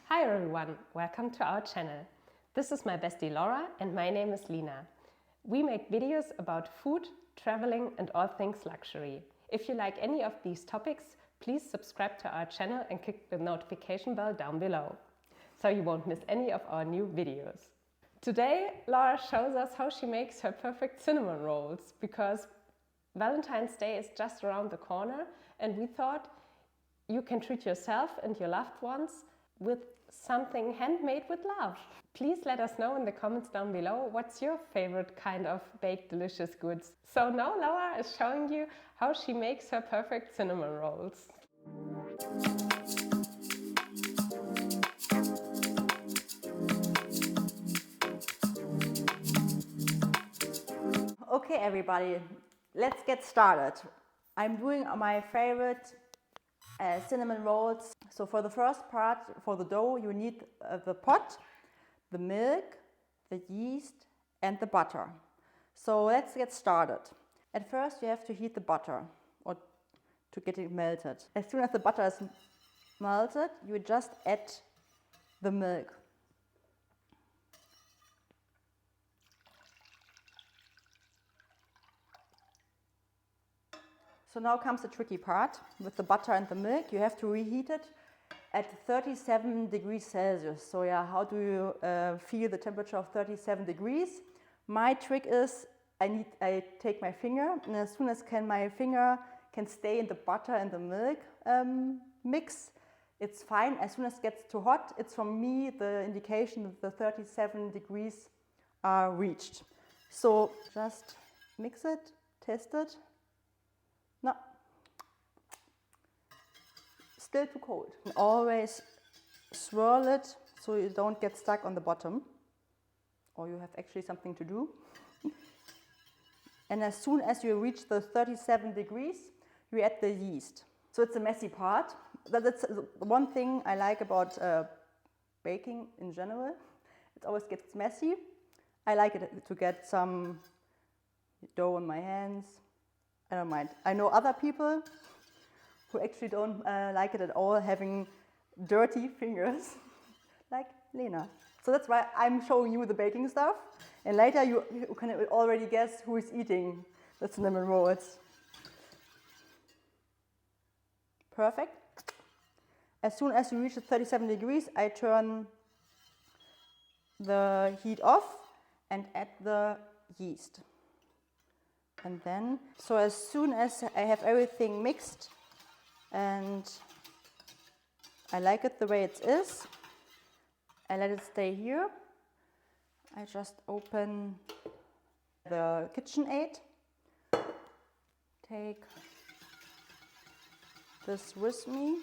Hi everyone, welcome to our channel. This is my bestie Laura and my name is Lina. We make videos about food, traveling and all things luxury. If you like any of these topics, please subscribe to our channel and click the notification bell down below, so you won't miss any of our new videos. Today, Laura shows us how she makes her perfect cinnamon rolls, because Valentine's Day is just around the corner and we thought you can treat yourself and your loved ones with something handmade with love. Please let us know in the comments down below what's your favorite kind of baked delicious goods. So now Laura is showing you how she makes her perfect cinnamon rolls. Okay everybody, let's get started. I'm doing my favorite cinnamon rolls. So for the first part, for the dough, you need the pot, the milk, the yeast and the butter. So let's get started. At first you have to heat the butter or to get it melted. As soon as the butter is melted, you just add the milk. So now comes the tricky part. With the butter and the milk, you have to reheat it at 37 degrees Celsius. So yeah, how do you feel the temperature of 37 degrees? My trick is I take my finger, and as soon as my finger can stay in the butter and the milk mix, it's fine. As soon as it gets too hot, it's for me the indication that the 37 degrees are reached. So just mix it, test it. No, still too cold. And always swirl it so you don't get stuck on the bottom, or you have actually something to do. And as soon as you reach the 37 degrees, you add the yeast. So it's a messy part. That's one thing I like about baking in general. It always gets messy. I like it to get some dough on my hands. I don't mind. I know other people who actually don't like it at all, having dirty fingers, like Lena. So that's why I'm showing you the baking stuff, and later you can already guess who is eating the cinnamon rolls. Perfect. As soon as you reach the 37 degrees, I turn the heat off and add the yeast. And then, so as soon as I have everything mixed and I like it the way it is, I let it stay here. I just open the KitchenAid, take this with me.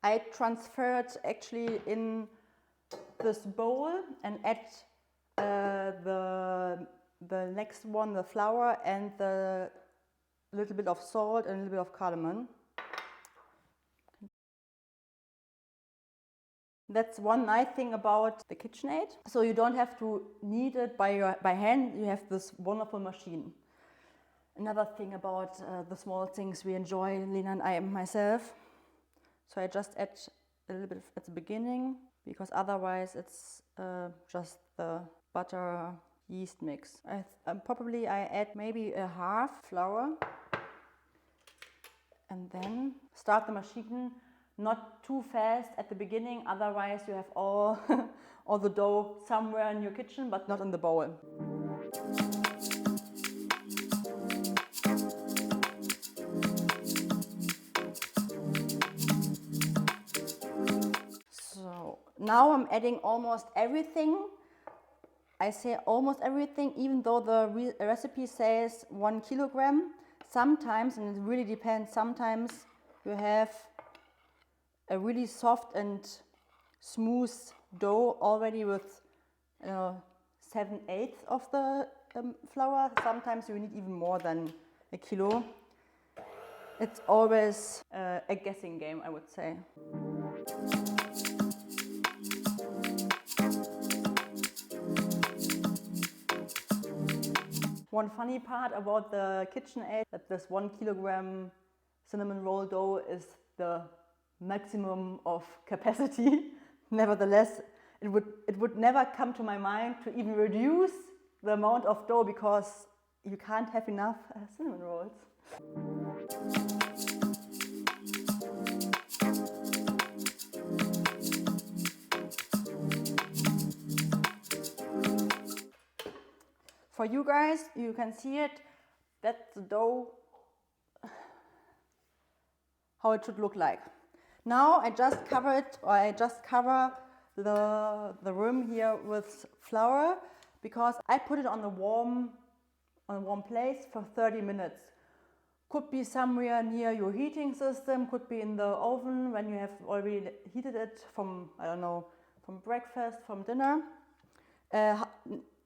I transfer it actually in this bowl and add the next one, the flour and the little bit of salt and a little bit of cardamom. That's one nice thing about the KitchenAid. So you don't have to knead it by hand. You have this wonderful machine. Another thing about the small things we enjoy, Lena and I myself. So I just add a little bit at the beginning, because otherwise it's just the butter yeast mix. Probably I add maybe a half flour and then start the machine not too fast at the beginning, otherwise you have all, all the dough somewhere in your kitchen but not in the bowl. Now I'm adding almost everything. I say almost everything, even though the recipe says 1 kilogram. Sometimes, and it really depends, sometimes you have a really soft and smooth dough already with 7/8 of the flour. Sometimes you need even more than a kilo. It's always a guessing game, I would say. One funny part about the KitchenAid, that this 1 kilogram cinnamon roll dough is the maximum of capacity. Nevertheless, it would never come to my mind to even reduce the amount of dough because you can't have enough cinnamon rolls. For you guys, you can see it, that's the dough, how it should look like. Now I just cover the rim here with flour because I put it on a warm place for 30 minutes. Could be somewhere near your heating system, could be in the oven when you have already heated it from, I don't know, from breakfast, from dinner.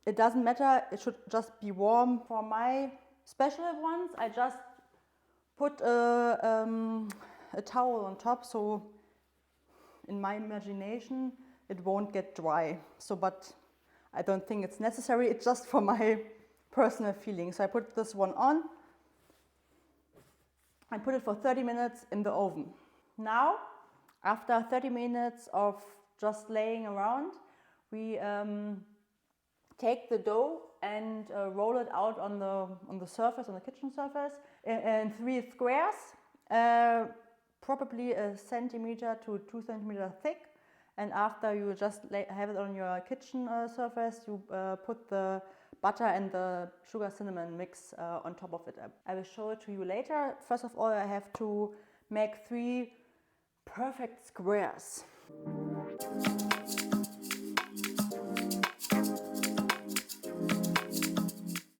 It doesn't matter, it should just be warm. For my special ones, I just put a towel on top, so in my imagination it won't get dry. So, but I don't think it's necessary, it's just for my personal feeling. So I put this one on and put it for 30 minutes in the oven. Now, after 30 minutes of just laying around, we take the dough and roll it out on the surface, on the kitchen surface, in 3 squares, probably 1 centimeter to 2 centimeters thick. And after you just have it on your kitchen surface, you put the butter and the sugar cinnamon mix on top of it. I will show it to you later. First of all, I have to make 3 perfect squares.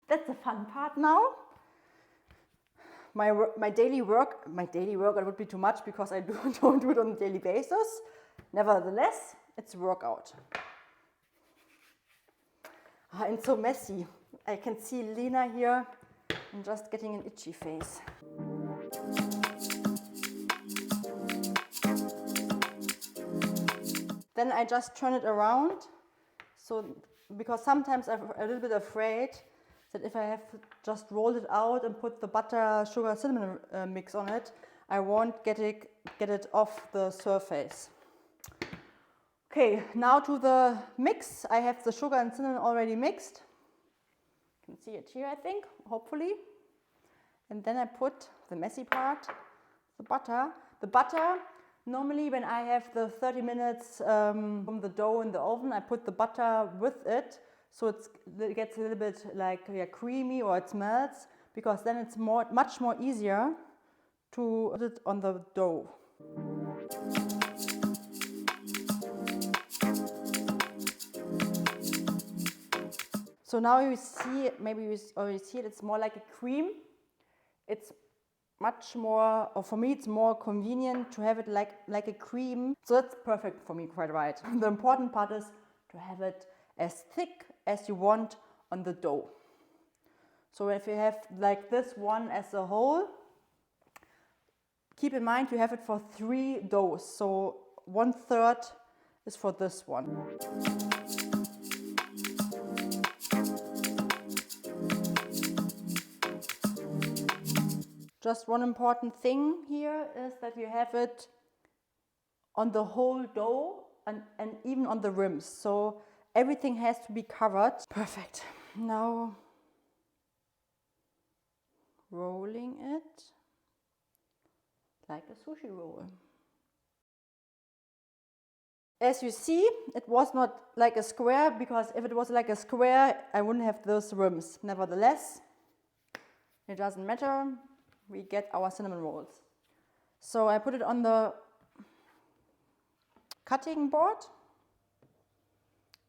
That's the fun part now. My daily work, it would be too much because I don't do it on a daily basis. Nevertheless, it's workout. And so messy. I can see Lena here and just getting an itchy face. Then I just turn it around. So, because sometimes I'm a little bit afraid that if I have just rolled it out and put the butter, sugar, cinnamon mix on it, I won't get it off the surface. Okay, now to the mix. I have the sugar and cinnamon already mixed. You can see it here, I think, hopefully. And then I put the messy part, the butter. The butter, normally when I have the 30 minutes from the dough in the oven, I put the butter with it. So it gets a little bit like creamy, or it melts, because then it's much more easier to put it on the dough. So now you see, maybe you already see it, it's more like a cream. It's much more, or for me it's more convenient to have it like a cream. So that's perfect for me, quite right. The important part is to have it as thick as you want on the dough. So if you have like this one as a whole, keep in mind you have it for 3 doughs. So 1/3 is for this one. Just one important thing here is that you have it on the whole dough and even on the rims. So everything has to be covered. Perfect. Now rolling it like a sushi roll. As you see, it was not like a square, because if it was like a square, I wouldn't have those rims. Nevertheless, it doesn't matter. We get our cinnamon rolls. So I put it on the cutting board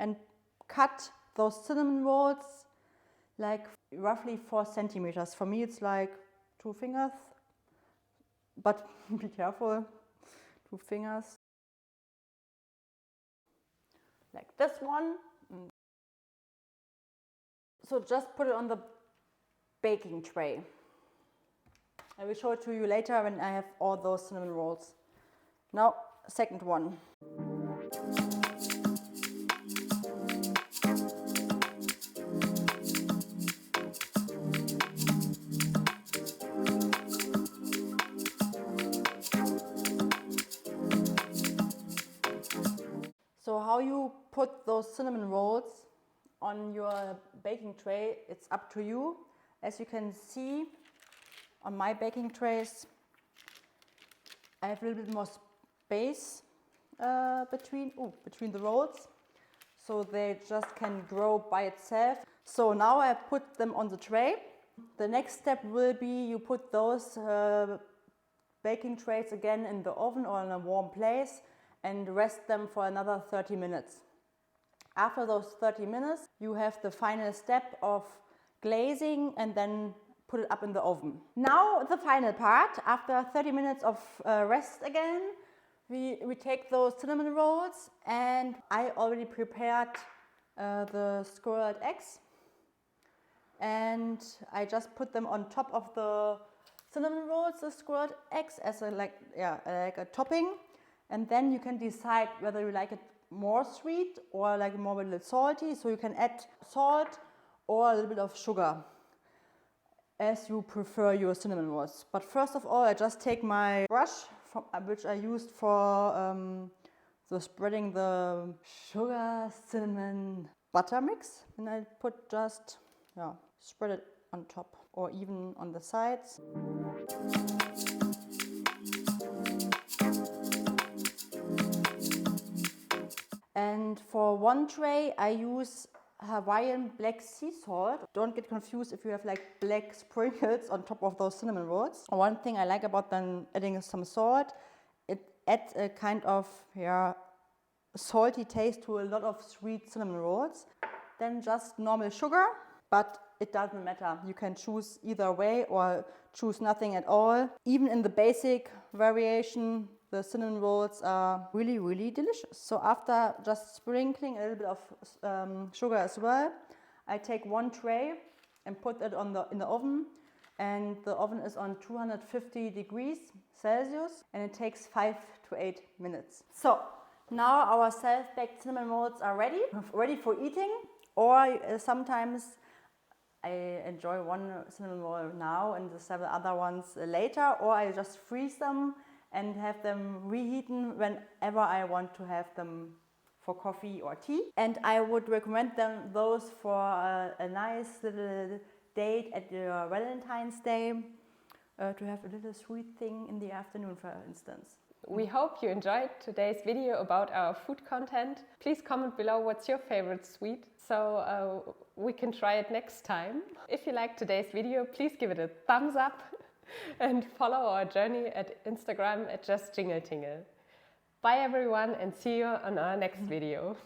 and cut those cinnamon rolls like roughly 4 centimeters. For me, it's like 2 fingers, but be careful, 2 fingers. Like this one. So just put it on the baking tray. I will show it to you later when I have all those cinnamon rolls. Now, second one. So how you put those cinnamon rolls on your baking tray, it's up to you. As you can see on my baking trays, I have a little bit more space between the rolls, so they just can grow by itself. So now I put them on the tray. The next step will be you put those baking trays again in the oven or in a warm place and rest them for another 30 minutes. After those 30 minutes, you have the final step of glazing and then put it up in the oven. Now the final part. After 30 minutes of rest again, we take those cinnamon rolls, and I already prepared the scrambled eggs, and I just put them on top of the cinnamon rolls, the scrambled eggs, as like a topping. And then you can decide whether you like it more sweet or like more a little salty. So you can add salt or a little bit of sugar as you prefer your cinnamon rolls. But first of all, I just take my brush, which I used for spreading the sugar, cinnamon, butter mix. And I put just, spread it on top or even on the sides. And for one tray, I use Hawaiian black sea salt. Don't get confused if you have like black sprinkles on top of those cinnamon rolls. One thing I like about then adding some salt, it adds a kind of salty taste to a lot of sweet cinnamon rolls. Then just normal sugar, but it doesn't matter. You can choose either way or choose nothing at all. Even in the basic variation, the cinnamon rolls are really, really delicious. So after just sprinkling a little bit of sugar as well, I take one tray and put it in the oven. And the oven is on 250 degrees Celsius, and it takes 5 to 8 minutes. So now our self-baked cinnamon rolls are ready for eating. Or sometimes I enjoy one cinnamon roll now and the several other ones later, or I just freeze them and have them reheaten whenever I want to have them for coffee or tea. And I would recommend those for a nice little date at your Valentine's Day, to have a little sweet thing in the afternoon, for instance. We hope you enjoyed today's video about our food content. Please comment below what's your favorite sweet, so we can try it next time. If you liked today's video, please give it a thumbs up and follow our journey at Instagram at JustJingleTingle. Bye everyone, and see you on our next video.